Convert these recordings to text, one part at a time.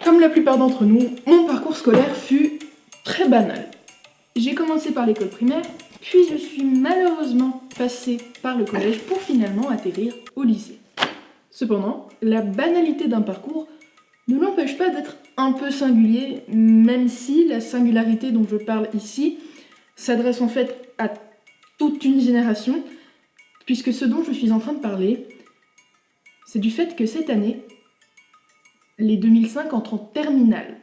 Comme la plupart d'entre nous, mon parcours scolaire fut très banal. J'ai commencé par l'école primaire, puis je suis malheureusement passée par le collège pour finalement atterrir au lycée. Cependant, la banalité d'un parcours ne l'empêche pas d'être un peu singulier, même si la singularité dont je parle ici s'adresse en fait à toute une génération, puisque ce dont je suis en train de parler, c'est du fait que cette année, les 2005 entrent en terminale.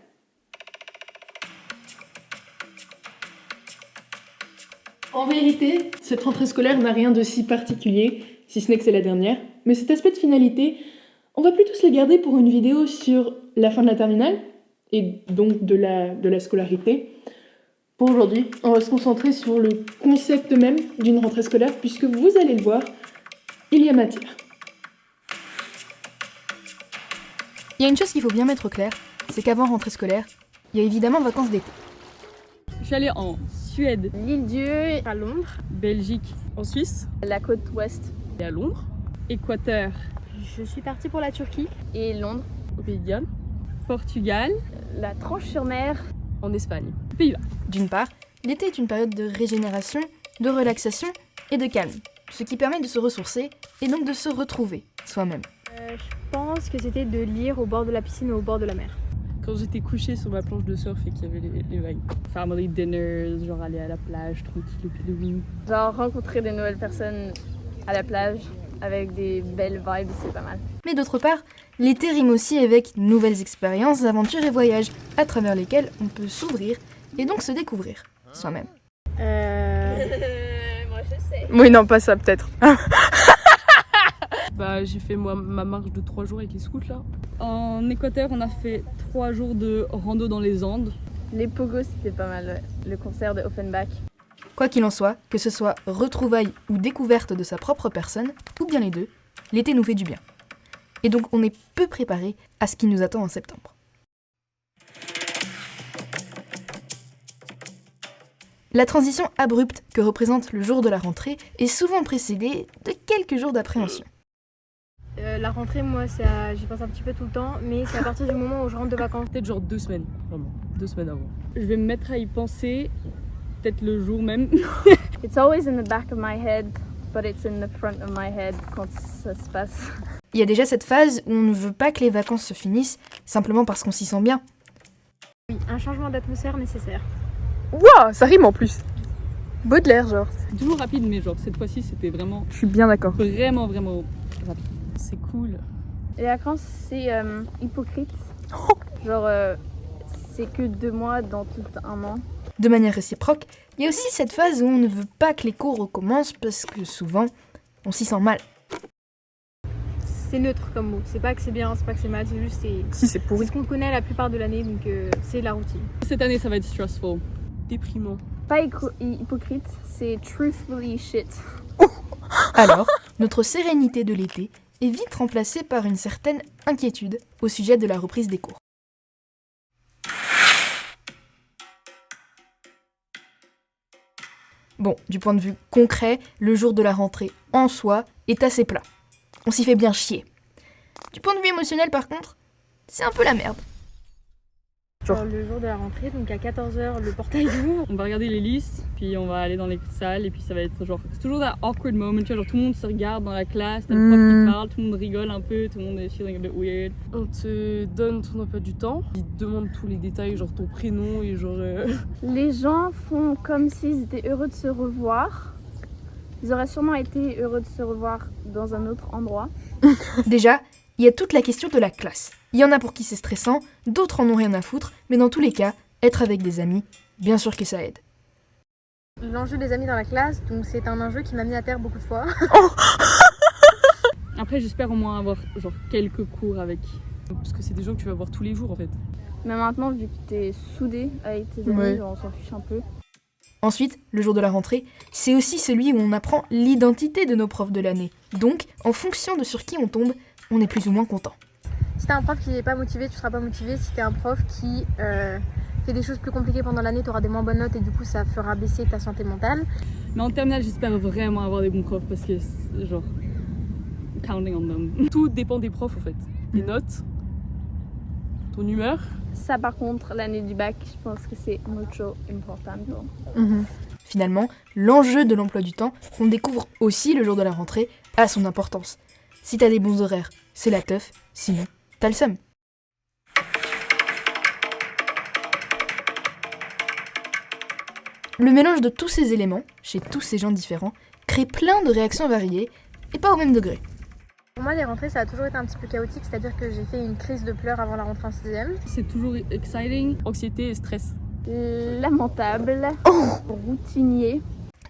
En vérité, cette rentrée scolaire n'a rien de si particulier, si ce n'est que c'est la dernière, mais cet aspect de finalité, on va plutôt se le garder pour une vidéo sur la fin de la terminale, et donc de la scolarité. Pour aujourd'hui, on va se concentrer sur le concept même d'une rentrée scolaire, puisque vous allez le voir, il y a matière. Il y a une chose qu'il faut bien mettre au clair, c'est qu'avant rentrée scolaire, il y a évidemment vacances d'été. Je suis allée en Suède, L'île-Dieu à Londres, Belgique, en Suisse, la côte ouest et à Londres, Équateur, je suis partie pour la Turquie et Londres, au Pays de Galles, Portugal, la Tranche-sur-Mer, en Espagne, Pays-Bas. D'une part, l'été est une période de régénération, de relaxation et de calme, ce qui permet de se ressourcer et donc de se retrouver soi-même. Je pense que c'était de lire au bord de la piscine ou au bord de la mer. Quand j'étais couchée sur ma planche de surf et qu'il y avait les vagues. Family dinners, genre aller à la plage, tranquille au pied de vigne. Genre rencontrer des nouvelles personnes à la plage avec des belles vibes, c'est pas mal. Mais d'autre part, l'été rime aussi avec nouvelles expériences, aventures et voyages, à travers lesquels on peut s'ouvrir et donc se découvrir soi-même. Moi je sais. Oui, non, pas ça peut-être. Bah, j'ai fait moi ma marche de 3 jours avec les scouts là. En Équateur, on a fait 3 jours de rando dans les Andes. Les pogos c'était pas mal, ouais. Le concert de Offenbach. Quoi qu'il en soit, que ce soit retrouvailles ou découverte de sa propre personne, ou bien les deux, l'été nous fait du bien. Et donc on est peu préparé à ce qui nous attend en septembre. La transition abrupte que représente le jour de la rentrée est souvent précédée de quelques jours d'appréhension. La rentrée, moi, j'y pense un petit peu tout le temps, mais c'est à partir du moment où je rentre de vacances. Peut-être genre 2 semaines, vraiment. 2 semaines avant. Je vais me mettre à y penser, peut-être le jour même. It's always in the back of my head, but it's in the front of my head quand ça se passe. Il y a déjà cette phase où on ne veut pas que les vacances se finissent, simplement parce qu'on s'y sent bien. Oui, un changement d'atmosphère nécessaire. Waouh, ça rime en plus. Baudelaire, genre. C'est toujours rapide, mais genre cette fois-ci, c'était vraiment, Je suis bien d'accord. vraiment rapide. C'est cool. Les vacances, c'est hypocrite. Genre, c'est que 2 mois dans tout un an. De manière réciproque, il y a aussi cette phase où on ne veut pas que les cours recommencent parce que souvent, on s'y sent mal. C'est neutre comme mot. C'est pas que c'est bien, c'est pas que c'est mal, c'est juste Si, c'est c'est pourri. ce qu'on connaît la plupart de l'année, donc c'est la routine. Cette année, ça va être stressful. Déprimant. Pas hypocrite, c'est truthfully shit. Alors, notre sérénité de l'été est vite remplacée par une certaine inquiétude au sujet de la reprise des cours. Bon, du point de vue concret, le jour de la rentrée en soi est assez plat. On s'y fait bien chier. Du point de vue émotionnel par contre, c'est un peu la merde. Genre. Le jour de la rentrée, donc à 14h, le portail ouvre. On va regarder les listes, puis on va aller dans les salles, et puis ça va être genre... C'est toujours un awkward moment, tu vois, genre tout le monde se regarde dans la classe, t'as le prof qui parle, tout le monde rigole un peu, tout le monde est feeling a bit weird. On te donne ton emploi du temps, ils te demandent tous les détails, genre ton prénom et genre... Les gens font comme s'ils étaient heureux de se revoir. Ils auraient sûrement été heureux de se revoir dans un autre endroit. Déjà, il y a toute la question de la classe. Il y en a pour qui c'est stressant, d'autres en ont rien à foutre, mais dans tous les cas, être avec des amis, bien sûr que ça aide. L'enjeu des amis dans la classe, donc c'est un enjeu qui m'a mis à terre beaucoup de fois. Après, j'espère au moins avoir genre quelques cours avec... Parce que c'est des gens que tu vas voir tous les jours en fait. Mais maintenant, vu que t'es soudé avec tes amis, Ouais. genre, on s'en fiche un peu. Ensuite, le jour de la rentrée, c'est aussi celui où on apprend l'identité de nos profs de l'année. Donc, en fonction de sur qui on tombe, on est plus ou moins content. Si t'es un prof qui n'est pas motivé, tu seras pas motivé. Si t'es un prof qui fait des choses plus compliquées pendant l'année, tu auras des moins bonnes notes et du coup ça fera baisser ta santé mentale. Mais en terminale, j'espère vraiment avoir des bons profs, parce que, genre... Counting on them. Tout dépend des profs en fait. Les notes, ton humeur. Ça, par contre, l'année du bac, je pense que c'est mucho importante. Finalement, l'enjeu de l'emploi du temps, qu'on découvre aussi le jour de la rentrée, a son importance. Si t'as des bons horaires, c'est la teuf, sinon, t'as le seum. Le mélange de tous ces éléments, chez tous ces gens différents, crée plein de réactions variées, et pas au même degré. Pour moi, les rentrées, ça a toujours été un petit peu chaotique, c'est-à-dire que j'ai fait une crise de pleurs avant la rentrée en 6e. C'est toujours exciting, Anxiété et stress. Lamentable, routinier.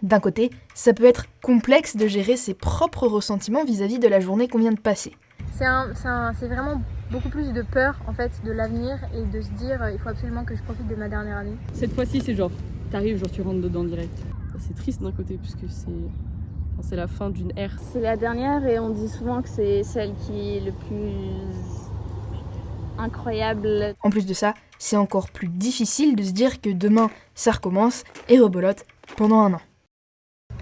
D'un côté, ça peut être complexe de gérer ses propres ressentiments vis-à-vis de la journée qu'on vient de passer. C'est vraiment beaucoup plus de peur en fait de l'avenir et de se dire il faut absolument que je profite de ma dernière année. Cette fois-ci, c'est genre, t'arrives, genre tu rentres dedans direct. C'est triste d'un côté puisque c'est la fin d'une ère. C'est la dernière et on dit souvent que c'est celle qui est le plus incroyable. En plus de ça, c'est encore plus difficile de se dire que demain, ça recommence et rebolote pendant un an.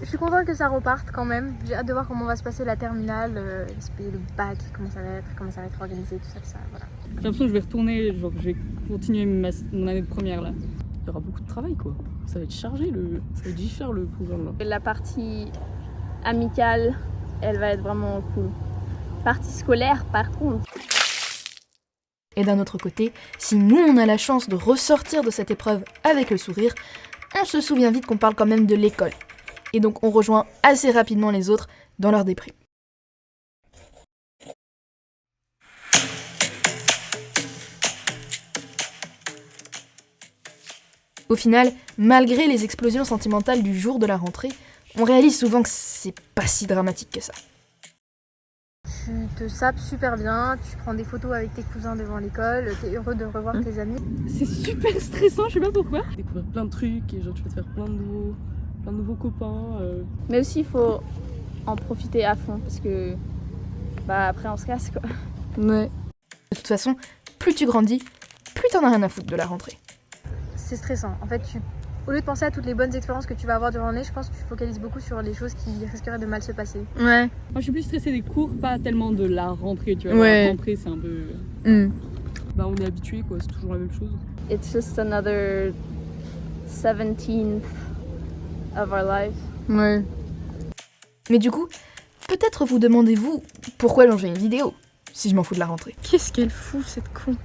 Je suis contente que ça reparte quand même. J'ai hâte de voir comment va se passer la terminale, le bac, comment ça va être organisé, tout ça, voilà. J'ai l'impression que je vais retourner, genre je vais continuer mon année de première là. Il y aura beaucoup de travail quoi. Ça va être chargé, ça va être diffère le programme là. La partie amicale, elle va être vraiment cool. Partie scolaire, par contre. Et d'un autre côté, si nous on a la chance de ressortir de cette épreuve avec le sourire, on se souvient vite qu'on parle quand même de l'école. Et donc on rejoint assez rapidement les autres dans leur déprime. Au final, malgré les explosions sentimentales du jour de la rentrée, on réalise souvent que c'est pas si dramatique que ça. Tu te sapes super bien, tu prends des photos avec tes cousins devant l'école, t'es heureux de revoir tes amis. C'est super stressant, je sais pas pourquoi. Découvrir plein de trucs et genre tu vas te faire plein de nouveaux copains. Mais aussi, il faut en profiter à fond parce que après on se casse quoi. Ouais. De toute façon, plus tu grandis, plus t'en as rien à foutre de la rentrée. C'est stressant. En fait, au lieu de penser à toutes les bonnes expériences que tu vas avoir durant l'année, je pense que tu focalises beaucoup sur les choses qui risqueraient de mal se passer. Ouais. Moi je suis plus stressée des cours, pas tellement de la rentrée, tu vois. Ouais. La rentrée c'est un peu... On est habitué quoi, c'est toujours la même chose. It's just another 17th of our lives. Ouais. Mais du coup, peut-être vous demandez-vous pourquoi j'en fais une vidéo, si je m'en fous de la rentrée. Qu'est-ce qu'elle fout, cette con.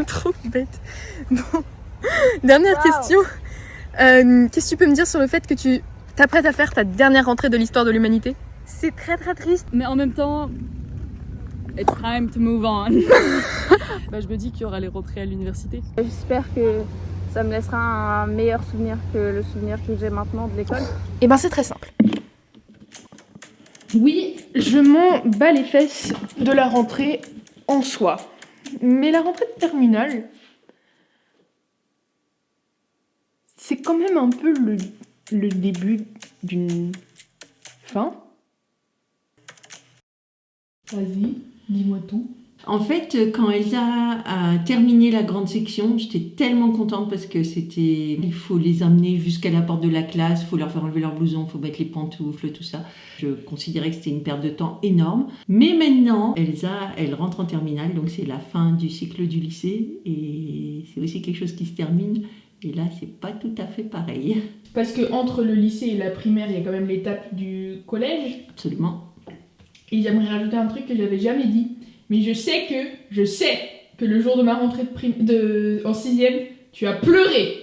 Trop bête. Bon. Dernière question. Qu'est-ce que tu peux me dire sur le fait que tu t'apprêtes à faire ta dernière rentrée de l'histoire de l'humanité? C'est très très triste. Mais en même temps, it's time to move on. Je me dis qu'il y aura les rentrées à l'université. J'espère que ça me laissera un meilleur souvenir que le souvenir que j'ai maintenant de l'école. Eh ben c'est très simple. Oui, je m'en bats les fesses de la rentrée en soi. Mais la rentrée de terminale, c'est quand même un peu le début d'une fin. Vas-y, dis-moi tout. En fait, quand Elsa a terminé la grande section, j'étais tellement contente parce que il faut les amener jusqu'à la porte de la classe, il faut leur faire enlever leur blouson, il faut mettre les pantoufles, tout ça. Je considérais que c'était une perte de temps énorme. Mais maintenant, Elsa, elle rentre en terminale, donc c'est la fin du cycle du lycée et c'est aussi quelque chose qui se termine. Et là, c'est pas tout à fait pareil. Parce que entre le lycée et la primaire, il y a quand même l'étape du collège. Absolument. Et j'aimerais rajouter un truc que j'avais jamais dit. Mais je sais que le jour de ma rentrée en 6e, tu as pleuré.